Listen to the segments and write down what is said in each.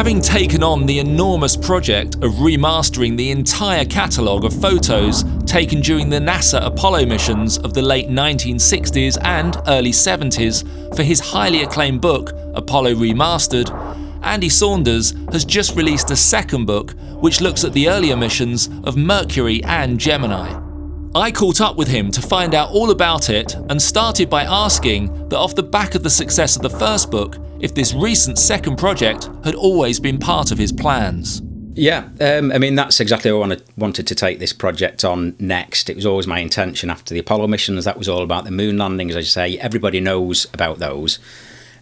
Having taken on the enormous project of remastering the entire catalogue of photos taken during the NASA Apollo missions of the late 1960s and early 70s for his highly acclaimed book, Apollo Remastered, Andy Saunders has just released a second book which looks at the earlier missions of Mercury and Gemini. I caught up with him to find out all about it and started by asking that off the back of the success of the first book, if this recent second project had always been part of his plans. Yeah, that's exactly what I wanted to take this project on next. It was always my intention after the Apollo missions. That was all about the moon landings, as I say. Everybody knows about those.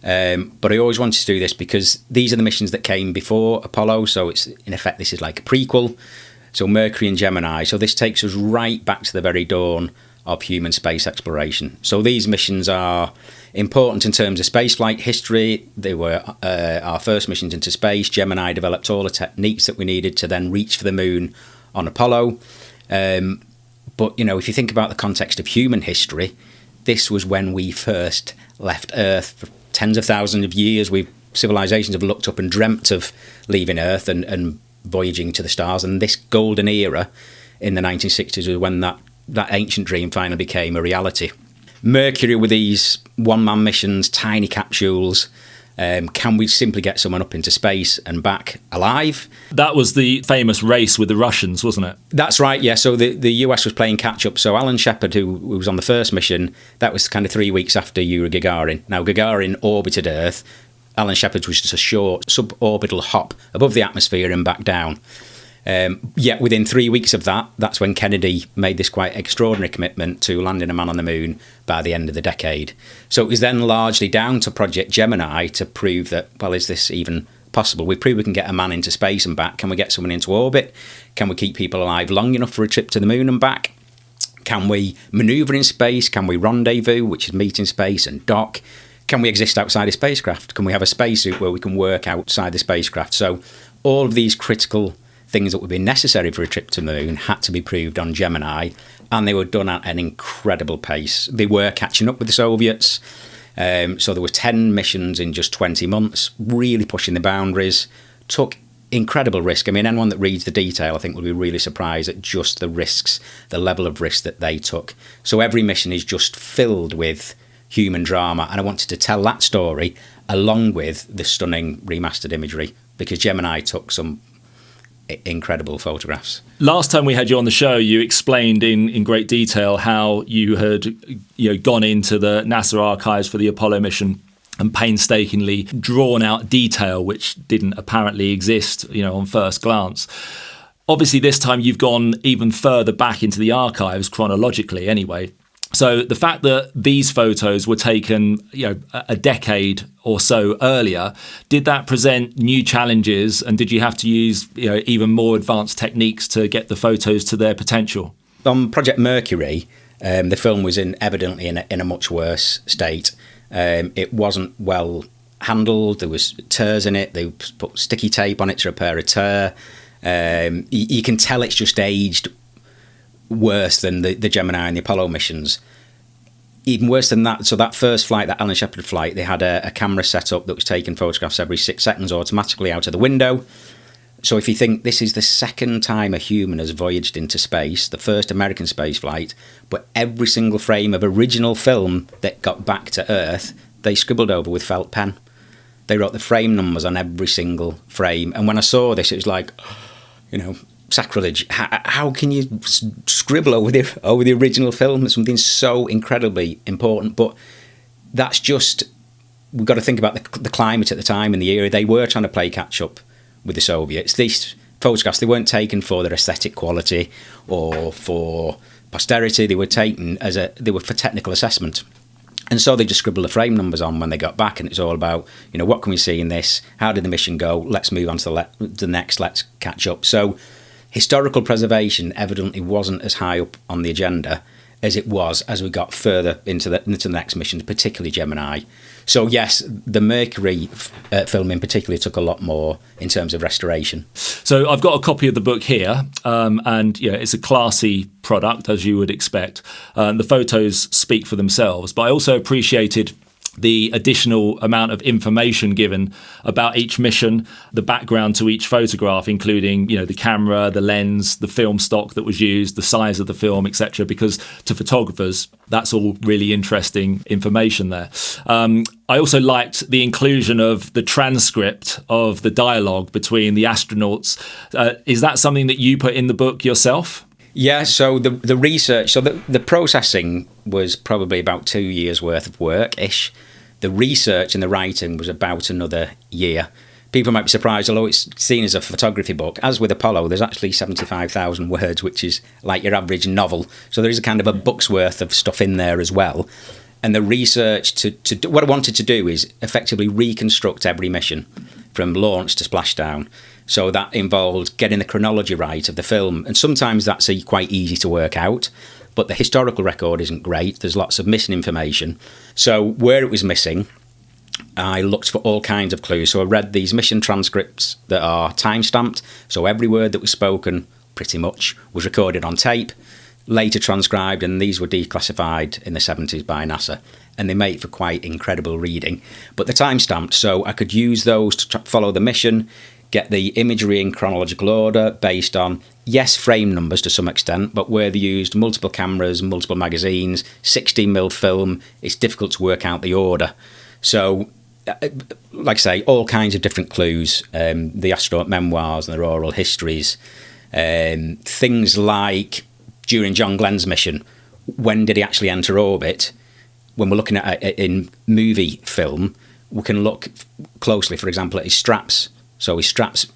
But I always wanted to do this because these are the missions that came before Apollo. So it's, in effect, this is like a prequel. So Mercury and Gemini. So this takes us right back to the very dawn of human space exploration. So these missions are important in terms of spaceflight history. They were our first missions into space. Gemini developed all the techniques that we needed to then reach for the moon on Apollo. But, if you think about the context of human history, this was when we first left Earth. For tens of thousands of years, civilizations have looked up and dreamt of leaving Earth and voyaging to the stars. And this golden era in the 1960s was when that ancient dream finally became a reality. Mercury with these one-man missions, tiny capsules. Can we simply get someone up into space and back alive? That was the famous race with the Russians, wasn't it? That's right, yeah. So the US was playing catch-up. So Alan Shepard, who was on the first mission, that was kind of 3 weeks after Yuri Gagarin. Now, Gagarin orbited Earth. Alan Shepard was just a short suborbital hop above the atmosphere and back down. Yet within 3 weeks of that's when Kennedy made this quite extraordinary commitment to landing a man on the moon by the end of the decade. So it was then largely down to Project Gemini to prove that, well, is this even possible? We proved we can get a man into space and back. Can we get someone into orbit? Can we keep people alive long enough for a trip to the moon and back? Can we manoeuvre in space? Can we rendezvous, which is meet in space, and dock? Can we exist outside a spacecraft? Can we have a spacesuit where we can work outside the spacecraft? So all of these critical things that would be necessary for a trip to the moon had to be proved on Gemini, and they were done at an incredible pace. They were catching up with the Soviets. So there were 10 missions in just 20 months, really pushing the boundaries, took incredible risk. I mean, anyone that reads the detail, I think, will be really surprised at just the risks, the level of risk that they took. So every mission is just filled with human drama, and I wanted to tell that story along with the stunning remastered imagery, because Gemini took some incredible photographs. Last time we had you on the show, you explained in great detail how you had gone into the NASA archives for the Apollo mission and painstakingly drawn out detail which didn't apparently exist, on first glance. Obviously, this time you've gone even further back into the archives, chronologically anyway. So the fact that these photos were taken, a decade or so earlier, did that present new challenges, and did you have to use, even more advanced techniques to get the photos to their potential? On Project Mercury, the film was evidently in a much worse state. It wasn't well handled. There was tears in it. They put sticky tape on it to repair a tear. You can tell it's just aged worse than the Gemini and the Apollo missions. Even worse than that, so that first flight, that Alan Shepard flight, they had a camera set up that was taking photographs every 6 seconds automatically out of the window. So if you think this is the second time a human has voyaged into space, the first American space flight, but every single frame of original film that got back to Earth, they scribbled over with felt pen. They wrote the frame numbers on every single frame. And when I saw this, it was like, sacrilege. How can you scribble over the original film? It's something so incredibly important. But that's just, we've got to think about the climate at the time in the era. They were trying to play catch up with the Soviets. These photographs, they weren't taken for their aesthetic quality or for posterity. They were taken they were for technical assessment. And so they just scribbled the frame numbers on when they got back, and it's all about, what can we see in this? How did the mission go? Let's move on to the next. Let's catch up. So historical preservation evidently wasn't as high up on the agenda as it was as we got further into the next missions, particularly Gemini. So yes, the Mercury film in particular took a lot more in terms of restoration. So I've got a copy of the book here, and it's a classy product, as you would expect. The photos speak for themselves, but I also appreciated the additional amount of information given about each mission, the background to each photograph, including, the camera, the lens, the film stock that was used, the size of the film, etc. Because to photographers, that's all really interesting information there. I also liked the inclusion of the transcript of the dialogue between the astronauts. Is that something that you put in the book yourself? Yeah, so the research, so the processing was probably about 2 years worth of work-ish. The research and the writing was about another year. People might be surprised, although it's seen as a photography book. As with Apollo, there's actually 75,000 words, which is like your average novel. So there is a kind of a book's worth of stuff in there as well. And the research what I wanted to do is effectively reconstruct every mission from launch to splashdown. So that involved getting the chronology right of the film. And sometimes that's quite easy to work out, but the historical record isn't great. There's lots of missing information. So where it was missing, I looked for all kinds of clues. So I read these mission transcripts that are time-stamped. So every word that was spoken, pretty much, was recorded on tape, later transcribed, and these were declassified in the 70s by NASA. And they make for quite incredible reading. But they're time-stamped, so I could use those to follow the mission, get the imagery in chronological order based on, yes, frame numbers to some extent, but where they used multiple cameras, multiple magazines, 16mm film, it's difficult to work out the order. So, like I say, all kinds of different clues, the astronaut memoirs and their oral histories, things like during John Glenn's mission, when did he actually enter orbit? When we're looking at it in movie film, we can look closely, for example, at his straps. So his straps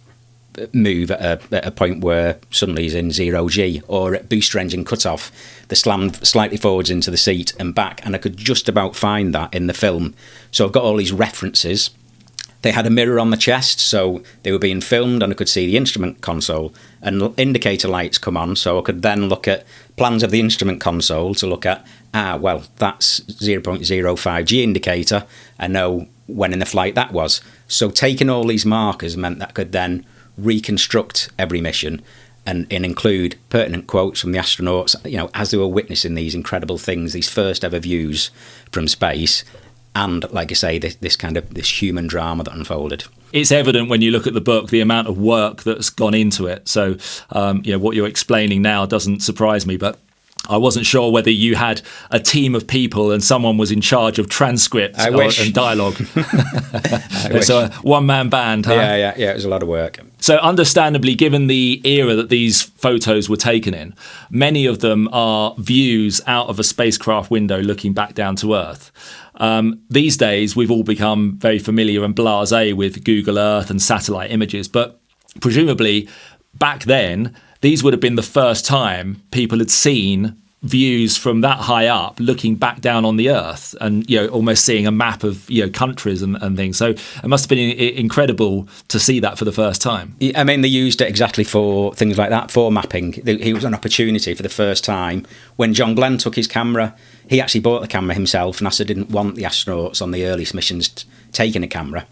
move at a point where suddenly he's in 0G, or at booster engine cutoff, they're slammed slightly forwards into the seat and back, and I could just about find that in the film. So I've got all these references. They had a mirror on the chest, so they were being filmed, and I could see the instrument console, and indicator lights come on, so I could then look at plans of the instrument console to look at, well, that's 0.05G indicator, I know when in the flight that was. So taking all these markers meant that I could then reconstruct every mission and include pertinent quotes from the astronauts, as they were witnessing these incredible things, these first ever views from space, and, like I say, this human drama that unfolded. It's evident when you look at the book, the amount of work that's gone into it. So, what you're explaining now doesn't surprise me, but I wasn't sure whether you had a team of people and someone was in charge of transcript and dialogue. It's a one-man band, huh? Yeah, it was a lot of work. So understandably, given the era that these photos were taken in, many of them are views out of a spacecraft window looking back down to Earth. These days, we've all become very familiar and blasé with Google Earth and satellite images, but presumably back then, these would have been the first time people had seen views from that high up looking back down on the Earth and, almost seeing a map of, countries and things. So it must have been incredible to see that for the first time. I mean, they used it exactly for things like that, for mapping. It was an opportunity for the first time. When John Glenn took his camera, he actually bought the camera himself. NASA didn't want the astronauts on the earliest missions taking a camera.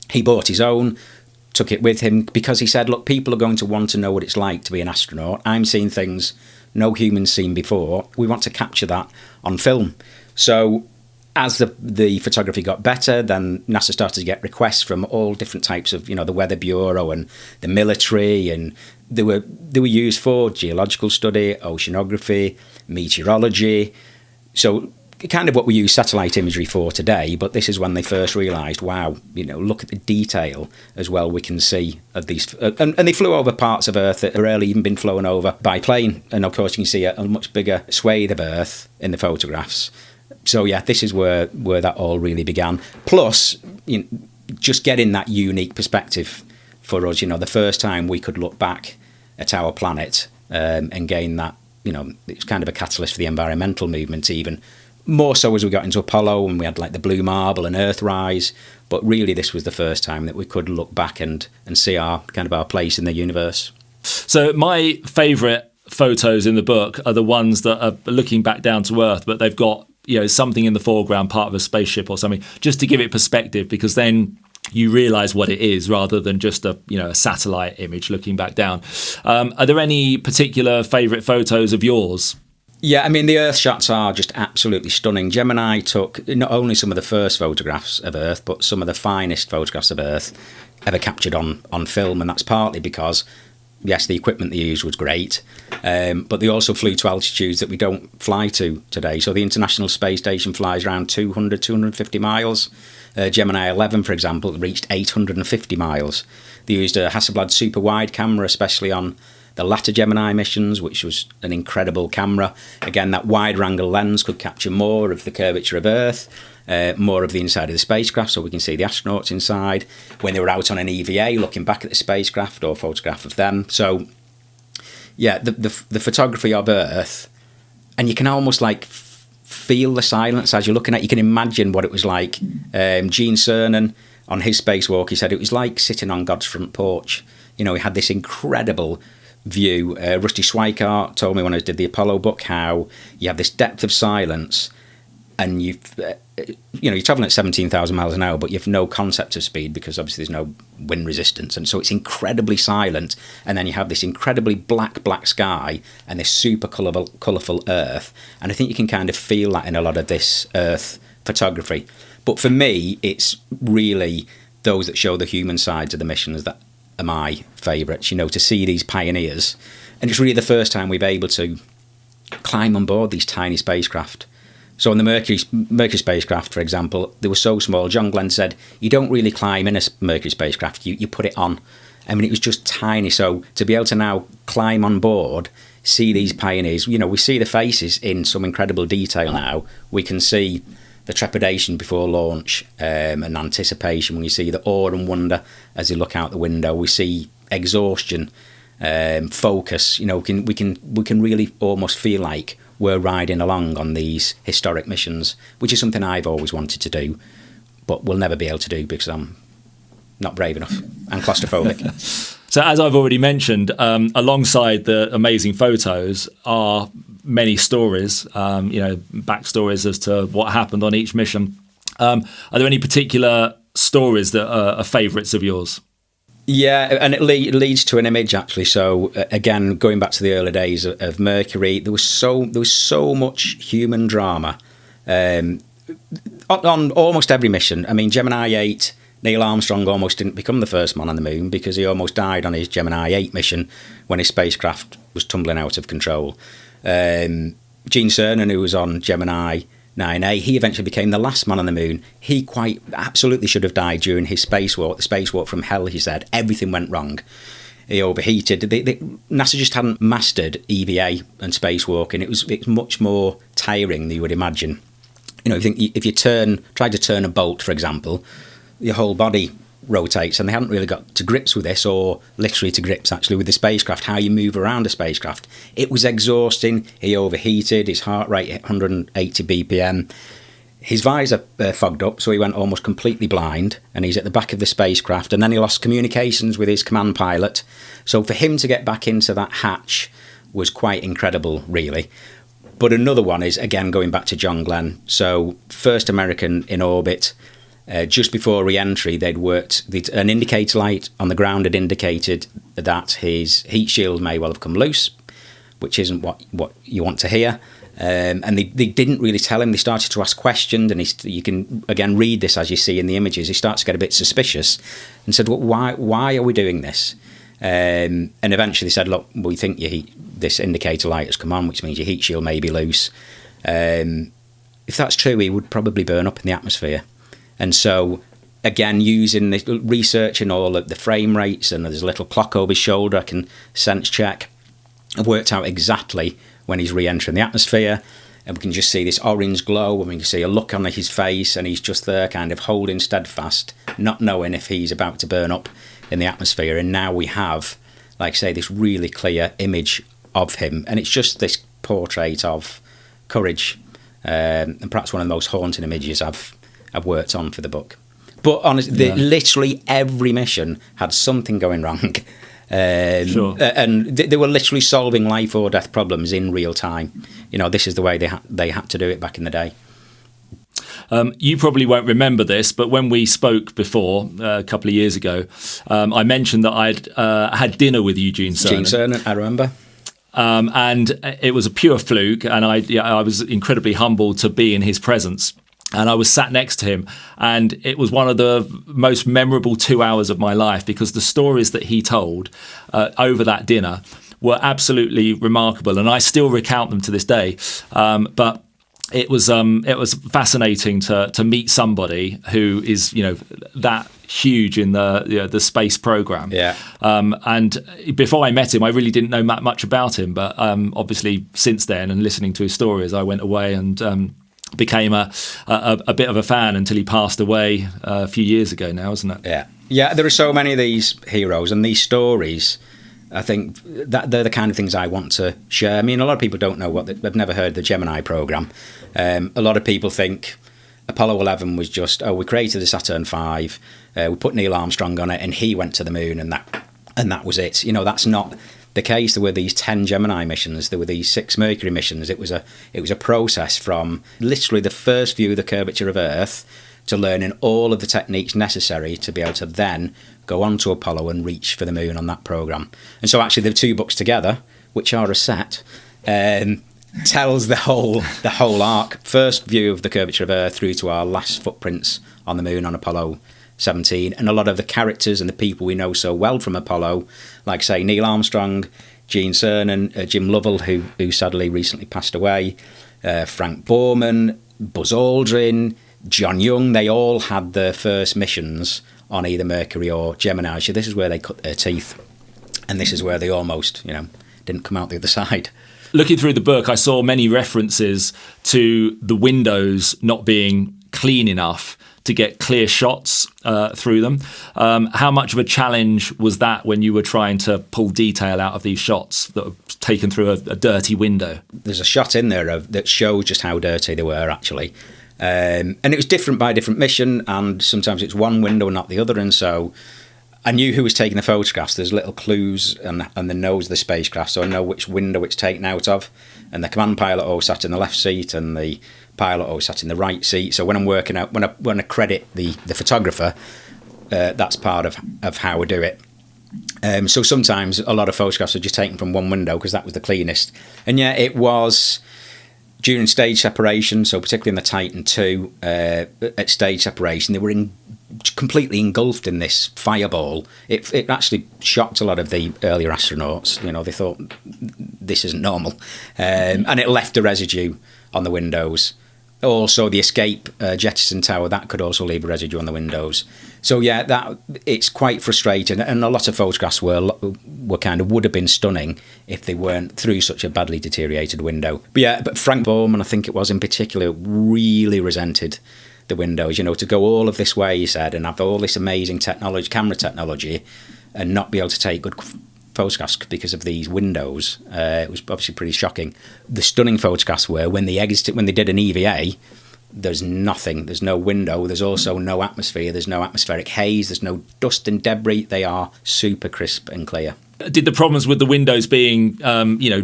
He bought his own, took it with him, because he said, look, people are going to want to know what it's like to be an astronaut. I'm seeing things no human's seen before. We want to capture that on film. So as the photography got better, then NASA started to get requests from all different types of, the Weather Bureau and the military, and they were used for geological study, oceanography, meteorology. So kind of what we use satellite imagery for today, but this is when they first realised, wow, look at the detail as well we can see of these. And they flew over parts of Earth that had rarely even been flown over by plane. And of course you can see a much bigger swathe of Earth in the photographs. So yeah, this is where that all really began. Plus, just getting that unique perspective for us, the first time we could look back at our planet and gain that, it's kind of a catalyst for the environmental movement even. More so as we got into Apollo and we had like the Blue Marble and Earthrise, but really this was the first time that we could look back and see our place in the universe. So my favourite photos in the book are the ones that are looking back down to Earth, but they've got something in the foreground, part of a spaceship or something, just to give it perspective, because then you realise what it is rather than just a satellite image looking back down. Are there any particular favourite photos of yours? Yeah, I mean, the Earth shots are just absolutely stunning. Gemini took not only some of the first photographs of Earth, but some of the finest photographs of Earth ever captured on film, and that's partly because, yes, the equipment they used was great, but they also flew to altitudes that we don't fly to today. So the International Space Station flies around 200, 250 miles. Gemini 11, for example, reached 850 miles. They used a Hasselblad super wide camera, especially on the latter Gemini missions, which was an incredible camera. Again, that wider angle lens could capture more of the curvature of Earth, more of the inside of the spacecraft, so we can see the astronauts inside when they were out on an EVA looking back at the spacecraft, or a photograph of them. So yeah, the photography of Earth, and you can almost like feel the silence as you're looking at it. You can imagine what it was like. Gene Cernan, on his spacewalk, he said it was like sitting on God's front porch. You know, he had this incredible view. Rusty Schweikart told me when I did the Apollo book how you have this depth of silence, and you're traveling at 17,000 miles an hour, but you have no concept of speed because obviously there's no wind resistance, and so it's incredibly silent. And then you have this incredibly black sky and this super colourful Earth, and I think you can kind of feel that in a lot of this Earth photography. But for me, it's really those that show the human sides of the missions that are my favourites, you know, to see these pioneers. And it's really the first time we've been able to climb on board these tiny spacecraft. So on the Mercury spacecraft, for example, they were so small. John Glenn said, you don't really climb in a Mercury spacecraft, you put it on. I mean, it was just tiny. So to be able to now climb on board, see these pioneers, you know, we see the faces in some incredible detail now. We can see the trepidation before launch, and anticipation when you see the awe and wonder as they look out the window. We see exhaustion, focus. You know, we can really almost feel like we're riding along on these historic missions, which is something I've always wanted to do, but will never be able to do because I'm not brave enough and claustrophobic. So as I've already mentioned, alongside the amazing photos are many stories, backstories as to what happened on each mission. Are there any particular stories that are favourites of yours? Yeah, and it leads to an image actually. So again, going back to the early days of Mercury, there was so much human drama on almost every mission. I mean, Gemini 8. Neil Armstrong almost didn't become the first man on the moon because he almost died on his Gemini 8 mission when his spacecraft was tumbling out of control. Gene Cernan, who was on Gemini 9A, he eventually became the last man on the moon. He quite absolutely should have died during his spacewalk, the spacewalk from hell, he said. Everything went wrong. He overheated. NASA just hadn't mastered EVA and spacewalking. It's much more tiring than you would imagine. You know, if you try to turn a bolt, for example, your whole body rotates, and they hadn't really got to grips with this, or literally to grips actually with the spacecraft, how you move around a spacecraft. It was exhausting. He overheated, his heart rate hit 180 BPM. His visor fogged up, so he went almost completely blind, and he's at the back of the spacecraft, and then he lost communications with his command pilot. So for him to get back into that hatch was quite incredible, really. But another one is, again, going back to John Glenn. So first American in orbit. Just before re-entry, an indicator light on the ground had indicated that his heat shield may well have come loose, which isn't what you want to hear. And they didn't really tell him. They started to ask questions, and you can, again, read this as you see in the images. He starts to get a bit suspicious and said, well, why are we doing this? And eventually they said, look, we think this indicator light has come on, which means your heat shield may be loose. If that's true, he would probably burn up in the atmosphere. And so, again, using the researching all of the frame rates, and there's a little clock over his shoulder I can sense check. I've worked out exactly when he's re-entering the atmosphere, and we can just see this orange glow, and we can see a look on his face, and he's just there kind of holding steadfast, not knowing if he's about to burn up in the atmosphere. And now we have, like I say, this really clear image of him, and it's just this portrait of courage, and perhaps one of the most haunting images I've worked on for the book. But honestly, literally every mission had something going wrong. Sure. And they were literally solving life or death problems in real time. You know, this is the way they had to do it back in the day. You probably won't remember this, but when we spoke before, a couple of years ago, I mentioned that I'd had dinner with Eugene Cernan. Gene Cernan, I remember. and it was a pure fluke. And I was incredibly humbled to be in his presence. And I was sat next to him, and it was one of the most memorable 2 hours of my life, because the stories that he told over that dinner were absolutely remarkable, and I still recount them to this day. But it was fascinating to meet somebody who is that huge in the space program. Yeah. And before I met him, I really didn't know much about him, but obviously since then, and listening to his stories, I went away and became a bit of a fan until he passed away a few years ago now, isn't it? Yeah. There are so many of these heroes and these stories. I think that they're the kind of things I want to share. I mean, a lot of people don't know they've never heard the Gemini program. A lot of people think Apollo 11 was just, we created the Saturn V, we put Neil Armstrong on it, and he went to the moon, and that was it. That's not the case. There were these 10 Gemini missions, there were these 6 Mercury missions. It was a process from literally the first view of the curvature of Earth to learning all of the techniques necessary to be able to then go on to Apollo and reach for the moon on that program. And so actually the 2 books together, which are a set, tells the whole arc. First view of the curvature of Earth through to our last footprints on the moon on Apollo 17, and a lot of the characters and the people we know so well from Apollo, like say Neil Armstrong, Gene Cernan, Jim Lovell, who sadly recently passed away, Frank Borman, Buzz Aldrin, John Young. They all had their first missions on either Mercury or Gemini. So this is where they cut their teeth, and this is where they almost didn't come out the other side. Looking through the book, I saw many references to the windows not being clean enough to get clear shots through them. How much of a challenge was that when you were trying to pull detail out of these shots that were taken through a dirty window? There's a shot in there that shows just how dirty they were, actually. And it was different by different mission, and sometimes it's one window and not the other. And so I knew who was taking the photographs. There's little clues on the nose of the spacecraft, so I know which window it's taken out of. And the command pilot always sat in the left seat, and the pilot always sat in the right seat. So when I'm working out, when I credit the photographer, that's part of how I do it. So sometimes a lot of photographs are just taken from one window because that was the cleanest. And yeah, it was during stage separation, so particularly in the Titan II, at stage separation, they were completely engulfed in this fireball. It actually shocked a lot of the earlier astronauts. They thought, this isn't normal. And it left a residue on the windows. Also, the escape jettison tower, that could also leave a residue on the windows. So yeah, it's quite frustrating, and a lot of photographs would have been stunning if they weren't through such a badly deteriorated window. But Frank Borman, I think it was in particular, really resented the windows. To go all of this way, he said, and have all this amazing technology, camera technology, and not be able to take good photographs because of these windows. It was obviously pretty shocking. The stunning photographs were when they did an EVA. There's nothing. There's no window. There's also no atmosphere. There's no atmospheric haze. There's no dust and debris. They are super crisp and clear. Did the problems with the windows being,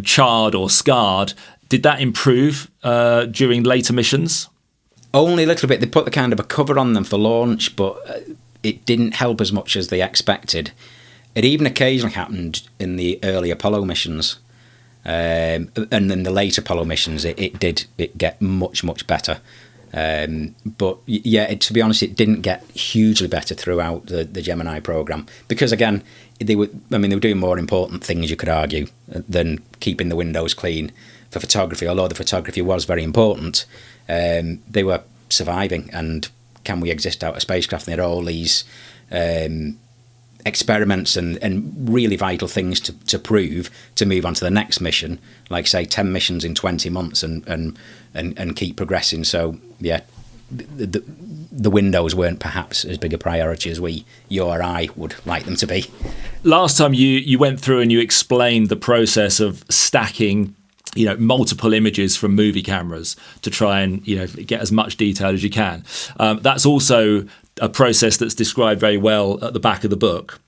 charred or scarred, did that improve during later missions? Only a little bit. They put the kind of a cover on them for launch, but it didn't help as much as they expected. It even occasionally happened in the early Apollo missions. And then the later Apollo missions, it did get much, much better. But yeah, to be honest, it didn't get hugely better throughout the Gemini program, because again, they were doing more important things, you could argue, than keeping the windows clean for photography. Although the photography was very important, they were surviving, and can we exist out of spacecraft? And they had all these experiments and really vital things to prove to move on to the next mission, like say 10 missions in 20 months and keep progressing. So yeah, the windows weren't perhaps as big a priority as you or I would like them to be. Last time you went through and you explained the process of stacking multiple images from movie cameras to try and get as much detail as you can. That's also a process that's described very well at the back of the book.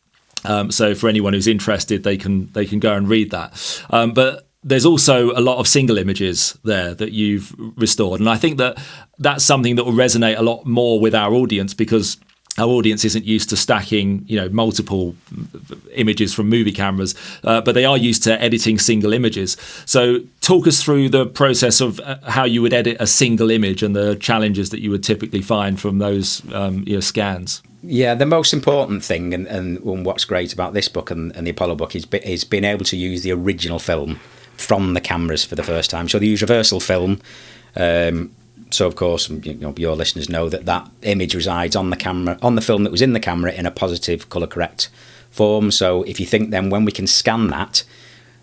So for anyone who's interested, they can go and read that. But there's also a lot of single images there that you've restored, and I think that's something that will resonate a lot more with our audience, because our audience isn't used to stacking, multiple images from movie cameras, but they are used to editing single images. So talk us through the process of how you would edit a single image and the challenges that you would typically find from those scans. Yeah, the most important thing, and what's great about this book and the Apollo book is being able to use the original film from the cameras for the first time. So they use reversal film. So, of course, your listeners know that image resides on the camera, on the film that was in the camera, in a positive colour correct form. So if you think then when we can scan that,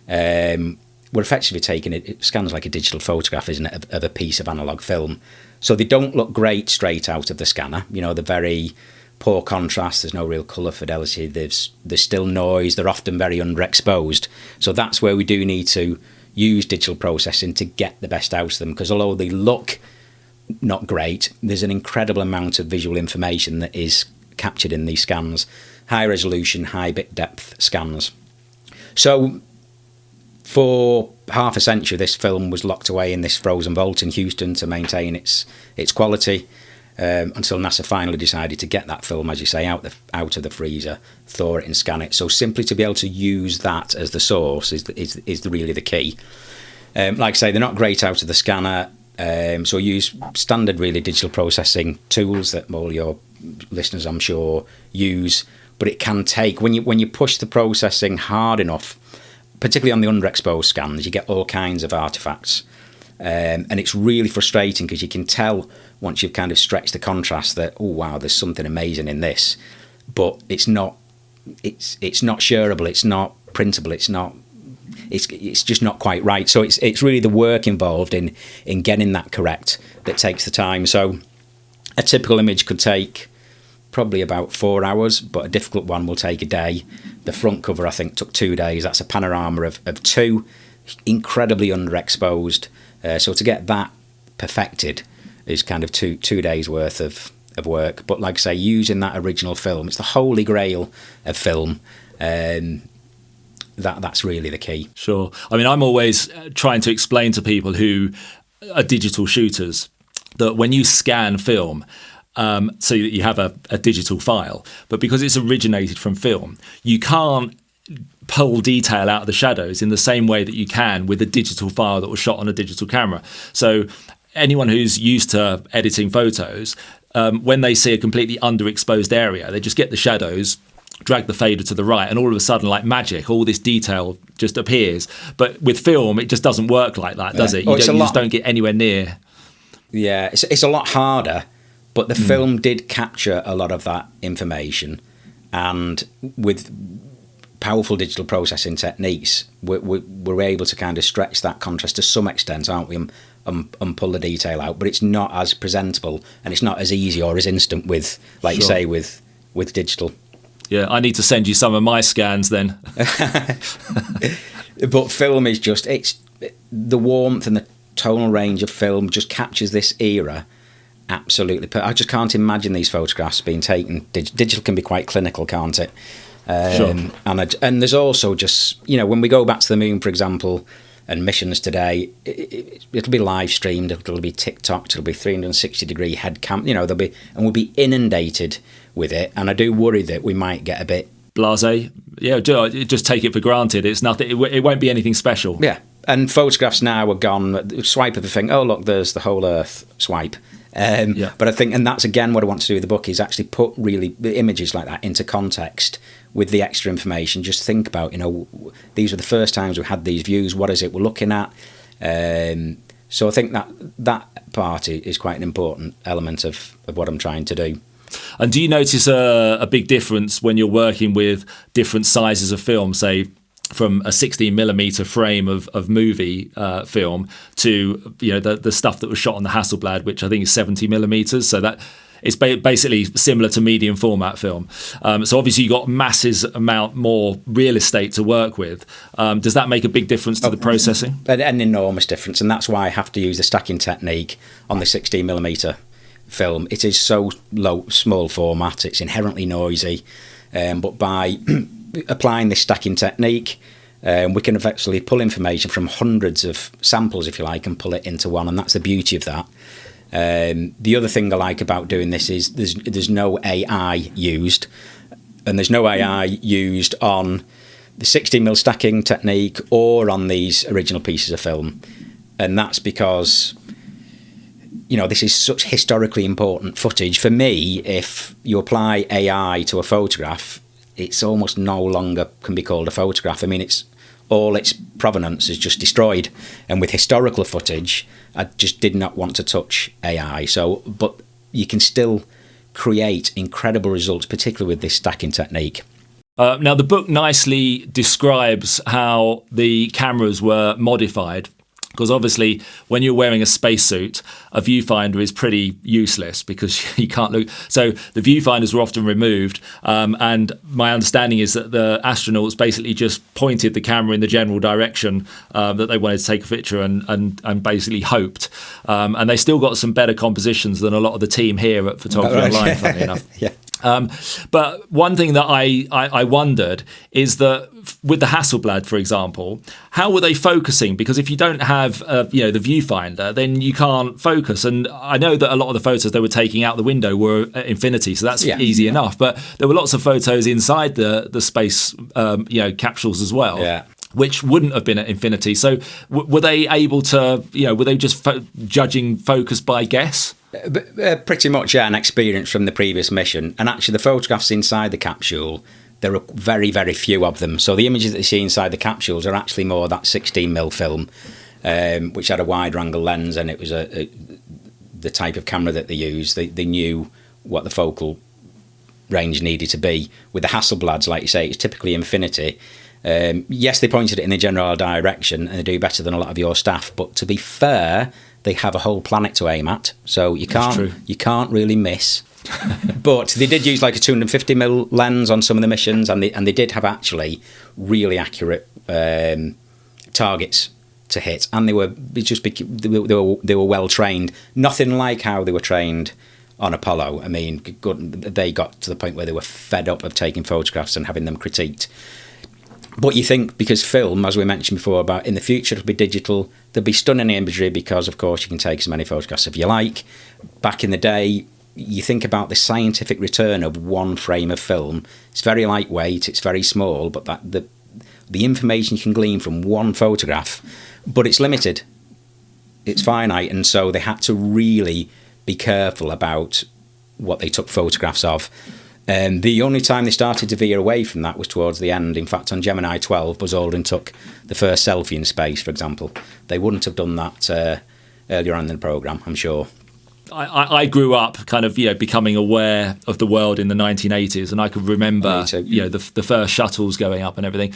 we're effectively taking it scans like a digital photograph, isn't it, of a piece of analogue film. So they don't look great straight out of the scanner. They're very poor contrast, there's no real colour fidelity, there's still noise, they're often very underexposed. So that's where we do need to use digital processing to get the best out of them, because although they look not great, there's an incredible amount of visual information that is captured in these scans. High resolution, high bit depth scans. So for half a century this film was locked away in this frozen vault in Houston to maintain its quality, until NASA finally decided to get that film, as you say, out of the freezer, thaw it and scan it. So simply to be able to use that as the source is really the key. Like I say, they're not great out of the scanner. So use standard really digital processing tools that all your listeners I'm sure use, but it can take, when you push the processing hard enough, particularly on the underexposed scans, you get all kinds of artifacts, and it's really frustrating because you can tell once you've kind of stretched the contrast that, oh wow, there's something amazing in this, but it's not shareable, it's not printable, it's just not quite right. So it's really the work involved in getting that correct that takes the time. So a typical image could take probably about 4 hours, but a difficult one will take a day. The front cover, I think, took 2 days. That's a panorama of 2, incredibly underexposed. So to get that perfected is kind of two days worth of work. But like I say, using that original film, it's the holy grail of film. That's really the key. Sure. I mean, I'm always trying to explain to people who are digital shooters that when you scan film, so that you have a digital file, but because it's originated from film, you can't pull detail out of the shadows in the same way that you can with a digital file that was shot on a digital camera. So anyone who's used to editing photos, when they see a completely underexposed area, they just get the shadows, drag the fader to the right, and all of a sudden, like magic, all this detail just appears. But with film, it just doesn't work like that, does it? You just don't get anywhere near. Yeah, it's a lot harder, but the film did capture a lot of that information, and with powerful digital processing techniques, we're able to kind of stretch that contrast to some extent, aren't we, and pull the detail out. But it's not as presentable, and it's not as easy or as instant with, like you say, with digital. Yeah, I need to send you some of my scans then. But film is just, it's the warmth and the tonal range of film just captures this era absolutely. I just can't imagine these photographs being taken. Digital can be quite clinical, can't it? Sure. And there's also just, when we go back to the moon, for example, and missions today, it'll be live streamed, it'll be TikToked, it'll be 360-degree head cam, and we'll be inundated with it. And I do worry that we might get a bit blasé. Yeah, just take it for granted. It's nothing. It won't be anything special. Yeah, and photographs now are gone. Swipe of a thing. Oh look, there's the whole Earth. Swipe. But I think, and that's again what I want to do with the book, is actually put really the images like that into context with the extra information. Just think about, these are the first times we had these views. What is it we're looking at? So I think that part is quite an important element of what I'm trying to do. And do you notice a big difference when you're working with different sizes of film, say from a 16mm frame of movie film to the stuff that was shot on the Hasselblad, which I think is 70mm, so that it's basically similar to medium format film. So obviously you've got masses amount more real estate to work with. Does that make a big difference to the processing? An enormous difference, and that's why I have to use the stacking technique on the 16mm film. It is so small format, it's inherently noisy, but by applying this stacking technique, we can effectively pull information from hundreds of samples, if you like, and pull it into one, and that's the beauty of that. The other thing I like about doing this is there's no AI used, and there's no AI used on the 16mm stacking technique or on these original pieces of film. And that's because, this is such historically important footage. For me, if you apply AI to a photograph, it's almost no longer can be called a photograph. I mean, all its provenance is just destroyed. And with historical footage, I just did not want to touch AI. But you can still create incredible results, particularly with this stacking technique. Now, the book nicely describes how the cameras were modified, because obviously when you're wearing a spacesuit, a viewfinder is pretty useless because you can't look. So the viewfinders were often removed, and my understanding is that the astronauts basically just pointed the camera in the general direction that they wanted to take a picture and basically hoped. And they still got some better compositions than a lot of the team here at Photography Online, funny enough. Yeah. But one thing that I wondered is that with the Hasselblad, for example, how were they focusing? Because if you don't have the viewfinder, then you can't focus. And I know that a lot of the photos they were taking out the window were at infinity, so that's easy enough. But there were lots of photos inside the space capsules as well. Yeah. Which wouldn't have been at infinity. So were they able to, were they just judging focus by guess? Pretty much, yeah, an experience from the previous mission. And actually, the photographs inside the capsule, there are very, very few of them. So the images that you see inside the capsules are actually more that 16mm film, which had a wider angle lens, and it was the type of camera that they used. They knew what the focal range needed to be. With the Hasselblads, like you say, it's typically infinity. Yes, they pointed it in the general direction, and they do better than a lot of your staff. But to be fair, they have a whole planet to aim at, so you can't really miss. But they did use like a 250mm lens on some of the missions, and they did have actually really accurate targets to hit, and they were well trained. Nothing like how they were trained on Apollo. I mean, they got to the point where they were fed up of taking photographs and having them critiqued. But you think, because film, as we mentioned before, about in the future it'll be digital, there'll be stunning imagery because, of course, you can take as many photographs as you like. Back in the day, you think about the scientific return of one frame of film. It's very lightweight, it's very small, but the information you can glean from one photograph, but it's limited. It's finite, and so they had to really be careful about what they took photographs of. The only time they started to veer away from that was towards the end. In fact, on Gemini 12, Buzz Aldrin took the first selfie in space, for example. They wouldn't have done that earlier on in the programme, I'm sure. I grew up kind of, becoming aware of the world in the 1980s, and I could remember, the first shuttles going up and everything.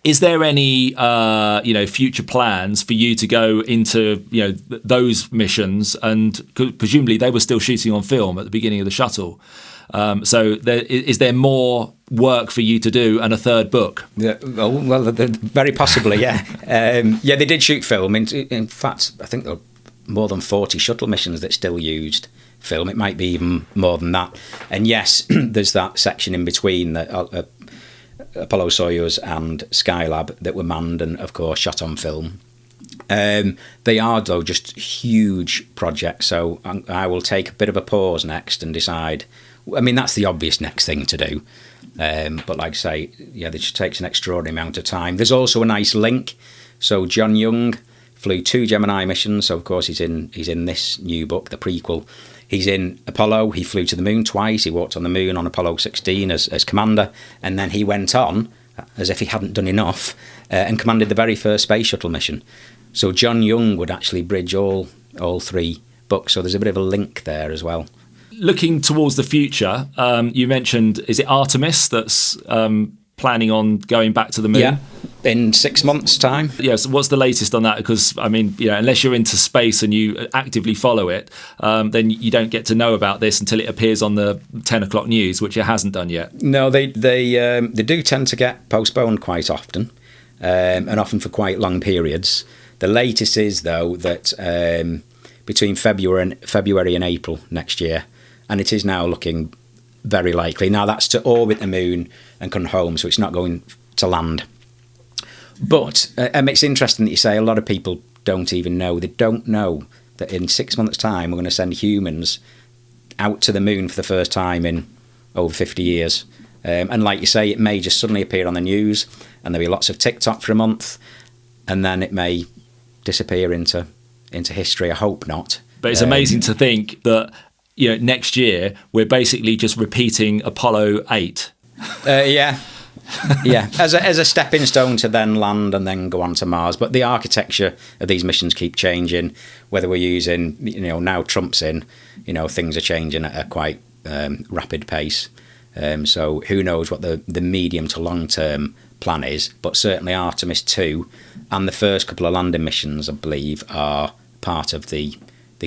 Is there any, future plans for you to go into, those missions? And presumably they were still shooting on film at the beginning of the shuttle. So is there more work for you to do and a third book? Yeah, well, very possibly, yeah. They did shoot film. In fact, I think there were more than 40 shuttle missions that still used film. It might be even more than that. And yes, there's that section in between that Apollo Soyuz and Skylab that were manned and, of course, shot on film. They are, though, just huge projects. So I will take a bit of a pause next and decide. I mean, that's the obvious next thing to do. But like I say, it just takes an extraordinary amount of time. There's also a nice link. So John Young flew 2 Gemini missions. So, of course, he's in this new book, the prequel. He's in Apollo. He flew to the moon twice. He walked on the moon on Apollo 16 as commander. And then he went on, as if he hadn't done enough, and commanded the very first space shuttle mission. So John Young would actually bridge all 3 books. So there's a bit of a link there as well. Looking towards the future, you mentioned, is it Artemis that's planning on going back to the moon? Yeah, in 6 months' time. Yeah, so what's the latest on that? Because, I mean, unless you're into space and you actively follow it, then you don't get to know about this until it appears on the 10 o'clock news, which it hasn't done yet. No, they do tend to get postponed quite often, and often for quite long periods. The latest is, though, that between February and April next year, and it is now looking very likely. Now, that's to orbit the moon and come home, so it's not going to land. But it's interesting that you say a lot of people don't even know. They don't know that in 6 months' time we're going to send humans out to the moon for the first time in over 50 years. And like you say, it may just suddenly appear on the news, and there'll be lots of TikTok for a month, and then it may disappear into history. I hope not. But it's amazing to think that, you know, next year we're basically just repeating Apollo 8. Yeah. Yeah, as a stepping stone to then land and then go on to Mars. But the architecture of these missions keep changing. Whether we're using, you know, now Trump's in, you know, things are changing at a quite rapid pace. So who knows what the medium to long term plan is? But certainly Artemis 2 and the first couple of landing missions, I believe, are part of the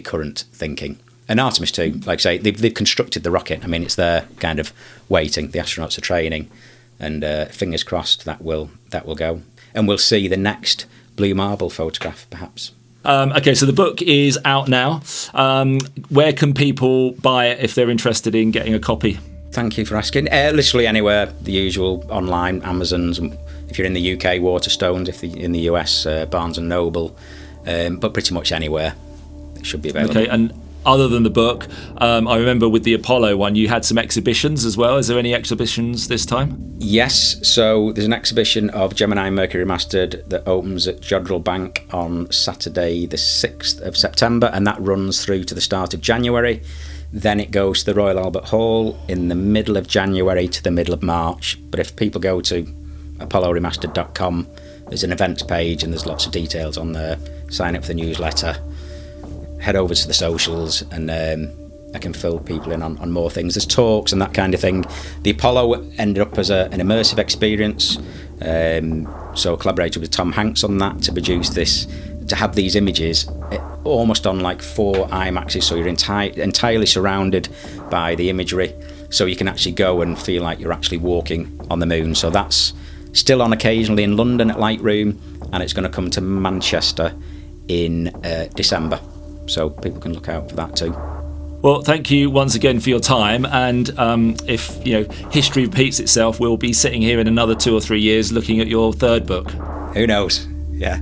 current thinking. And Artemis 2, like I say, they've constructed the rocket. I mean, it's there, kind of waiting. The astronauts are training. And fingers crossed that will go, and we'll see the next Blue Marble photograph, perhaps. Okay, so the book is out now. Where can people buy it if they're interested in getting a copy? Thank you for asking. Literally anywhere, the usual online, Amazon's. If you're in the UK, Waterstones. If you're in the US, Barnes and Noble. But pretty much anywhere, it should be available. Okay, and other than the book, I remember with the Apollo one, you had some exhibitions as well. Is there any exhibitions this time? Yes, so there's an exhibition of Gemini and Mercury Remastered that opens at Jodrell Bank on Saturday the 6th of September, and that runs through to the start of January. Then it goes to the Royal Albert Hall in the middle of January to the middle of March. But if people go to apolloremastered.com, there's an events page and there's lots of details on there. Sign up for the newsletter. Head over to the socials, and I can fill people in on more things. There's talks and that kind of thing. The Apollo ended up as an immersive experience, so I collaborated with Tom Hanks on that to produce this, to have these images almost on like 4 IMAXs, so you're entirely surrounded by the imagery, so you can actually go and feel like you're actually walking on the moon. So that's still on occasionally in London at Lightroom, and it's going to come to Manchester in December. So people can look out for that too. Well, thank you once again for your time. And if history repeats itself, we'll be sitting here in another 2 or 3 years looking at your third book. Who knows? Yeah.